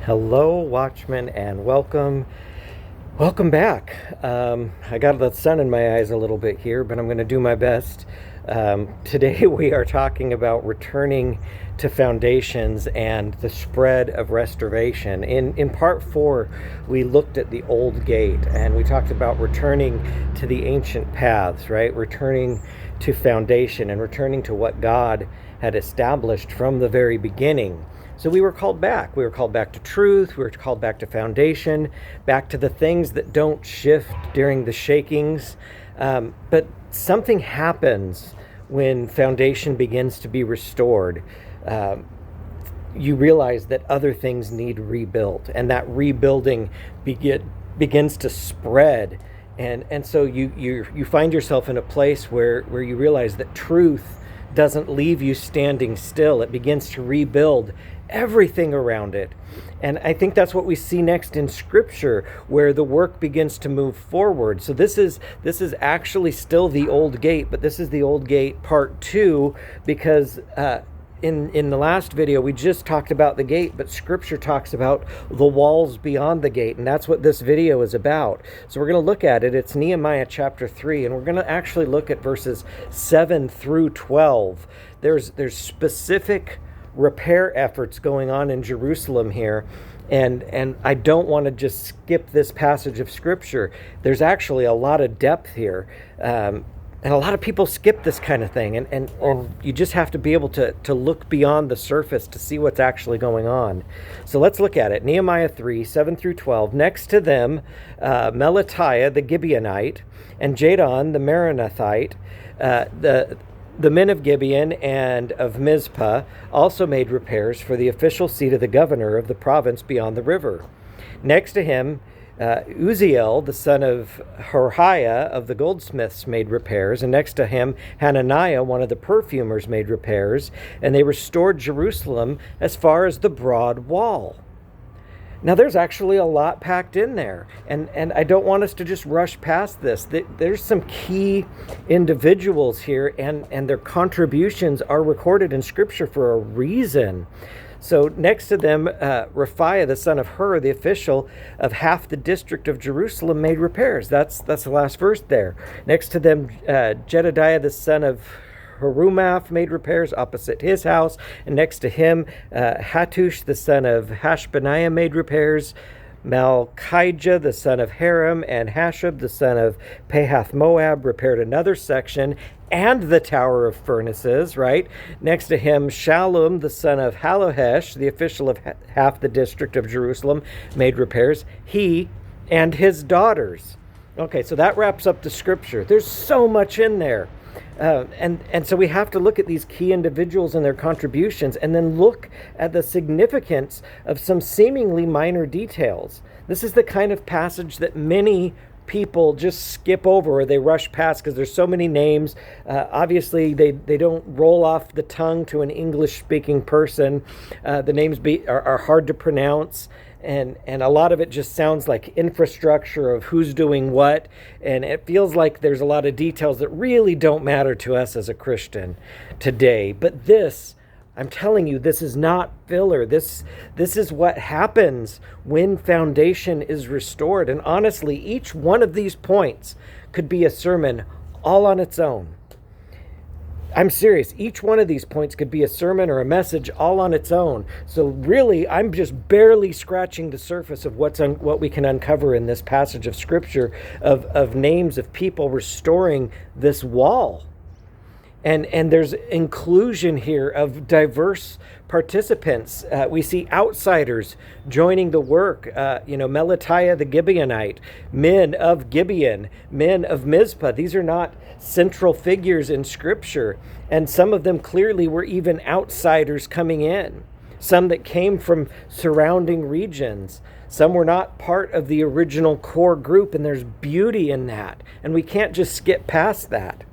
Hello, Watchman, and welcome. Welcome back. I got the sun in my eyes a little bit here, but I'm going to do my best. Today we are talking about returning to foundations and the spread of restoration. In part 4, we looked at the old gate and we talked about returning to the ancient paths, right? Returning to foundation and returning to what God had established from the very beginning. So we were called back. We were called back to truth. We were called back to foundation, back to the things that don't shift during the shakings. But something happens when foundation begins to be restored. You realize that other things need rebuilt, and that rebuilding begins to spread. And so you find yourself in a place where you realize that truth doesn't leave you standing still. It begins to rebuild everything around it. And I think that's what we see next in Scripture, where the work begins to move forward. So this is actually still the old gate, but this is the old gate part 2, because in the last video we just talked about the gate, but Scripture talks about the walls beyond the gate, and that's what this video is about. So we're going to look at it. It's Nehemiah chapter 3, and we're going to actually look at verses 7 through 12. There's specific repair efforts going on in Jerusalem here, and I don't want to just skip this passage of Scripture. There's actually a lot of depth here, and a lot of people skip this kind of thing, and you just have to be able to look beyond the surface to see what's actually going on. So let's look at it. Nehemiah 3, 7 through 12. Next to them, Melatiah the Gibeonite and Jadon the Meronothite, the men of Gibeon and of Mizpah also made repairs for the official seat of the governor of the province beyond the river. Next to him, Uzziel, the son of Horiah of the goldsmiths, made repairs, and next to him, Hananiah, one of the perfumers, made repairs, and they restored Jerusalem as far as the broad wall. Now, there's actually a lot packed in there, and I don't want us to just rush past this. There's some key individuals here, and their contributions are recorded in Scripture for a reason. So next to them, Raphiah, the son of Hur, the official of half the district of Jerusalem, made repairs. That's the last verse there. Next to them, Jedediah, the son of Harumaph, made repairs opposite his house. And next to him, Hattush, the son of Hashbaniah, made repairs. Malchijah, the son of Haram, and Hashab, the son of Pahath Moab, repaired another section and the Tower of Furnaces, right? Next to him, Shallum, the son of Halohesh, the official of half the district of Jerusalem, made repairs. He and his daughters. Okay, so that wraps up the Scripture. There's so much in there. And so we have to look at these key individuals and their contributions, and then look at the significance of some seemingly minor details. This is the kind of passage that many people just skip over, or they rush past because there's so many names. Obviously, they don't roll off the tongue to an English-speaking person. The names are hard to pronounce. And a lot of it just sounds like infrastructure of who's doing what, and it feels like there's a lot of details that really don't matter to us as a Christian today. But this, I'm telling you, this is not filler. This is what happens when foundation is restored. And honestly, each one of these points could be a sermon all on its own. I'm serious. Each one of these points could be a sermon or a message all on its own. So really, I'm just barely scratching the surface of what we can uncover in this passage of Scripture of names of people restoring this wall. And there's inclusion here of diverse participants. We see outsiders joining the work. Melatiah the Gibeonite, men of Gibeon, men of Mizpah. These are not central figures in Scripture. And some of them clearly were even outsiders coming in. Some that came from surrounding regions. Some were not part of the original core group, and there's beauty in that. And we can't just skip past that.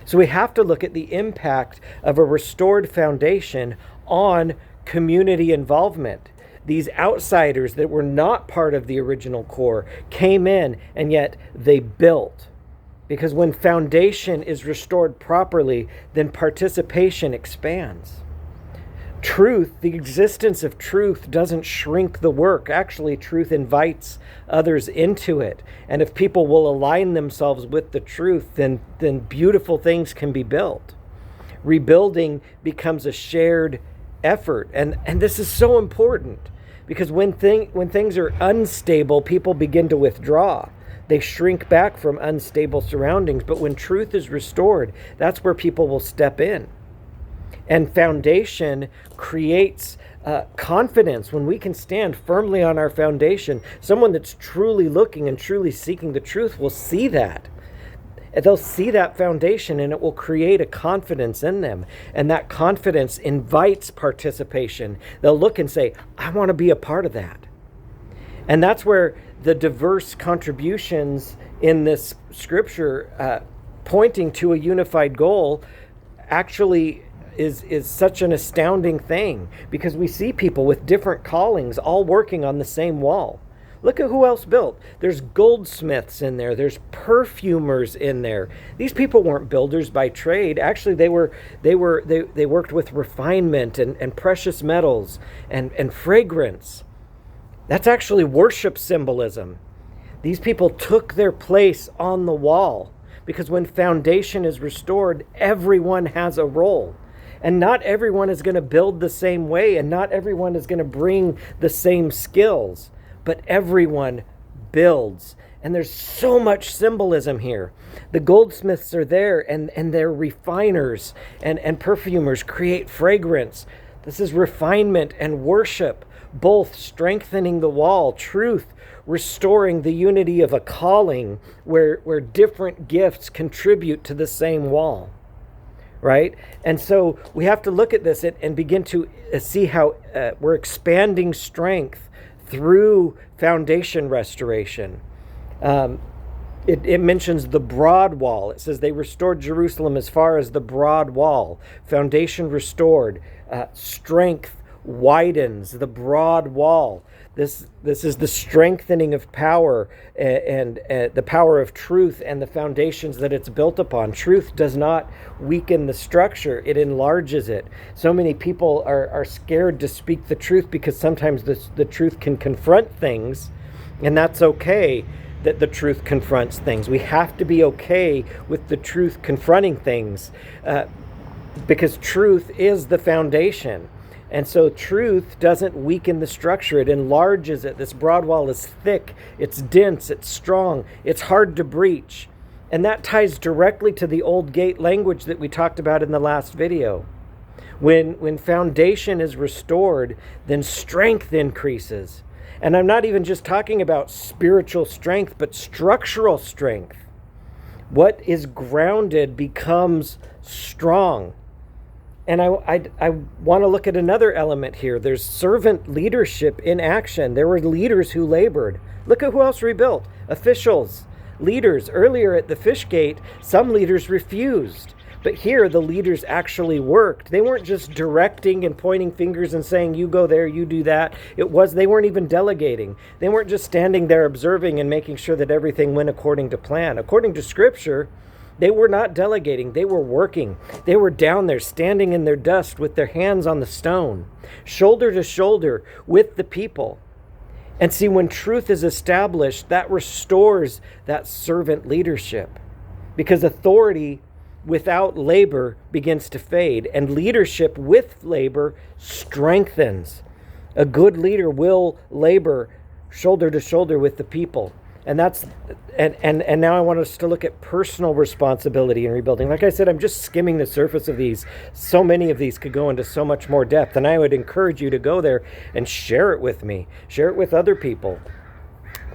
So we have to look at the impact of a restored foundation on community involvement. These outsiders that were not part of the original core came in, and yet they built. Because when foundation is restored properly, then participation expands. Truth, the existence of truth doesn't shrink the work. Actually, truth invites others into it. And if people will align themselves with the truth, then beautiful things can be built. Rebuilding becomes a shared effort. And this is so important because when things are unstable, people begin to withdraw. They shrink back from unstable surroundings. But when truth is restored, that's where people will step in. And foundation creates confidence. When we can stand firmly on our foundation, someone that's truly looking and truly seeking the truth will see that. They'll see that foundation and it will create a confidence in them. And that confidence invites participation. They'll look and say, I want to be a part of that. And that's where the diverse contributions in this scripture pointing to a unified goal actually is such an astounding thing, because we see people with different callings all working on the same wall. Look at who else built. There's goldsmiths in there. There's perfumers in there. These people weren't builders by trade. Actually, they worked with refinement and precious metals and fragrance. That's actually worship symbolism. These people took their place on the wall, because when foundation is restored, everyone has a role. And not everyone is going to build the same way, and not everyone is going to bring the same skills, but everyone builds. And there's so much symbolism here. The goldsmiths are there, and they're refiners, and perfumers create fragrance. This is refinement and worship, both strengthening the wall, truth, restoring the unity of a calling where different gifts contribute to the same wall. Right? And so we have to look at this and begin to see how we're expanding strength through foundation restoration. It mentions the broad wall. It says they restored Jerusalem as far as the broad wall. Foundation restored. Strength widens the broad wall. This is the strengthening of power and the power of truth and the foundations that it's built upon. Truth does not weaken the structure. It enlarges it. So many people are scared to speak the truth because sometimes the truth can confront things, and that's okay that the truth confronts things. We have to be okay with the truth confronting things because truth is the foundation. And so truth doesn't weaken the structure. It enlarges it. This broad wall is thick, it's dense, it's strong, it's hard to breach. And that ties directly to the old gate language that we talked about in the last video. When foundation is restored, then strength increases. And I'm not even just talking about spiritual strength, but structural strength. What is grounded becomes strong. And I want to look at another element here. There's servant leadership in action. There were leaders who labored. Look at who else rebuilt. Officials, leaders. Earlier at the fish gate, some leaders refused. But here, the leaders actually worked. They weren't just directing and pointing fingers and saying, you go there, you do that. They weren't even delegating. They weren't just standing there observing and making sure that everything went according to plan. According to Scripture, they were not delegating. They were working. They were down there standing in their dust with their hands on the stone, shoulder to shoulder with the people. And see, when truth is established, that restores that servant leadership, because authority without labor begins to fade, and leadership with labor strengthens. A good leader will labor shoulder to shoulder with the people. And now I want us to look at personal responsibility in rebuilding. Like I said, I'm just skimming the surface of these. So many of these could go into so much more depth, and I would encourage you to go there and share it with me. Share it with other people.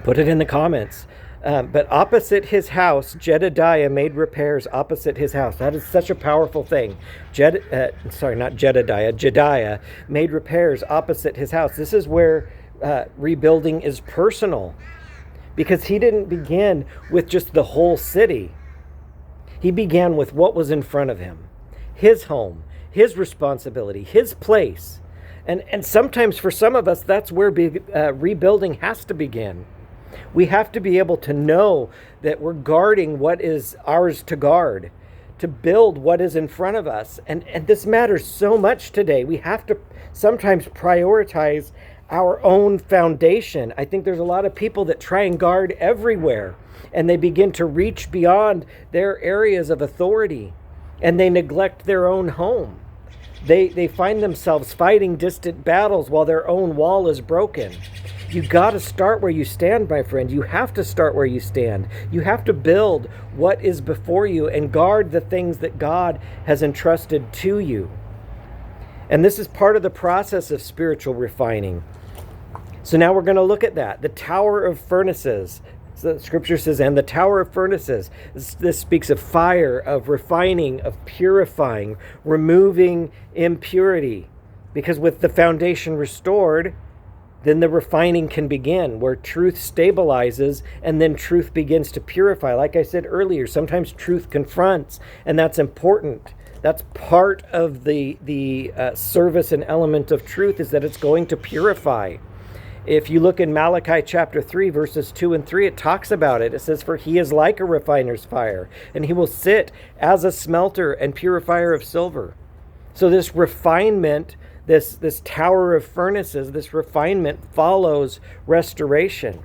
Put it in the comments. But opposite his house, Jedediah made repairs opposite his house. That is such a powerful thing. Jedediah made repairs opposite his house. This is where rebuilding is personal. Because he didn't begin with just the whole city. He began with what was in front of him. His home, his responsibility, his place. And sometimes for some of us, that's where rebuilding has to begin. We have to be able to know that we're guarding what is ours to guard. to build what is in front of us. And this matters so much today. We have to sometimes prioritize our own foundation. I think there's a lot of people that try and guard everywhere, and they begin to reach beyond their areas of authority, and they neglect their own home. They find themselves fighting distant battles while their own wall is broken. You got to start where you stand, my friend. You have to start where you stand. You have to build what is before you and guard the things that God has entrusted to you. And this is part of the process of spiritual refining. So now we're going to look at that. The tower of furnaces. So the scripture says, and the tower of furnaces. This speaks of fire, of refining, of purifying, removing impurity. Because with the foundation restored, then the refining can begin, where truth stabilizes and then truth begins to purify. Like I said earlier, sometimes truth confronts, and that's important. That's part of the service and element of truth, is that it's going to purify. If you look in Malachi chapter 3, verses 2 and 3, it talks about it. It says, for he is like a refiner's fire, and he will sit as a smelter and purifier of silver. So this refinement, this tower of furnaces, this refinement follows restoration,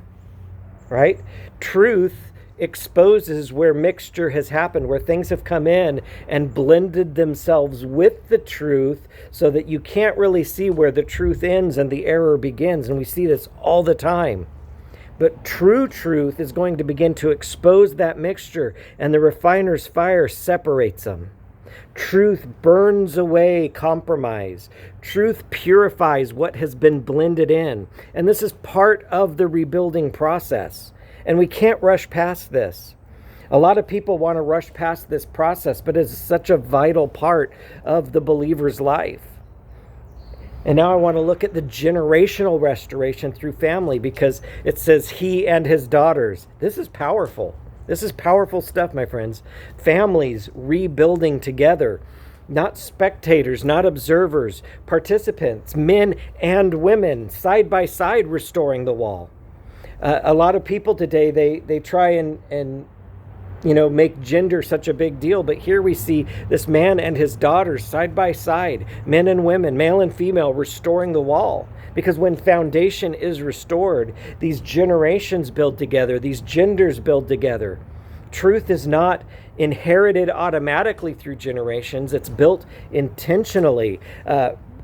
right? Truth exposes where mixture has happened, where things have come in and blended themselves with the truth so that you can't really see where the truth ends and the error begins. And we see this all the time. But true truth is going to begin to expose that mixture, and the refiner's fire separates them. Truth burns away compromise. Truth purifies what has been blended in. And this is part of the rebuilding process. And we can't rush past this. A lot of people want to rush past this process, but it's such a vital part of the believer's life. And now I want to look at the generational restoration through family, because it says he and his daughters. This is powerful. This is powerful stuff, my friends. Families rebuilding together, not spectators, not observers, participants, men and women, side by side restoring the wall. A lot of people today, they try and make gender such a big deal. But here we see this man and his daughters side by side, men and women, male and female, restoring the wall. Because when foundation is restored, these generations build together, these genders build together. Truth is not inherited automatically through generations. It's built intentionally.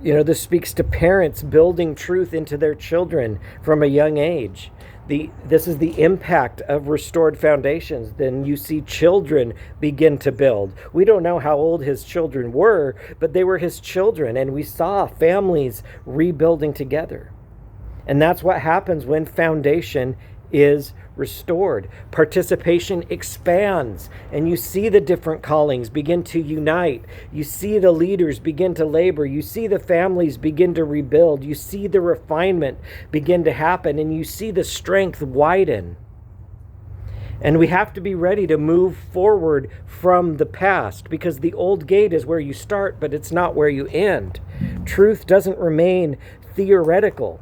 This speaks to parents building truth into their children from a young age. This is the impact of restored foundations. Then you see children begin to build. We don't know how old his children were, but they were his children, and we saw families rebuilding together. And that's what happens when foundation is restored. Participation expands, and you see the different callings begin to unite. You see the leaders begin to labor. You see the families begin to rebuild. You see the refinement begin to happen, and you see the strength widen. And we have to be ready to move forward from the past, because the old gate is where you start, but it's not where you end. Truth doesn't remain theoretical.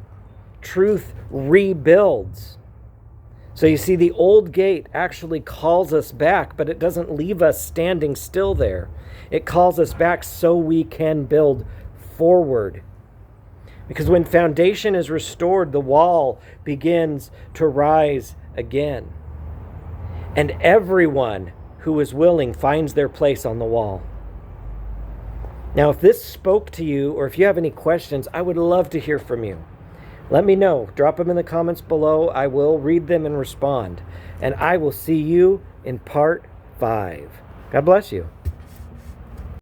Truth rebuilds. So you see, the old gate actually calls us back, but it doesn't leave us standing still there. It calls us back so we can build forward. Because when foundation is restored, the wall begins to rise again. And everyone who is willing finds their place on the wall. Now, if this spoke to you, or if you have any questions, I would love to hear from you. Let me know. Drop them in the comments below. I will read them and respond. And I will see you in part 5. God bless you.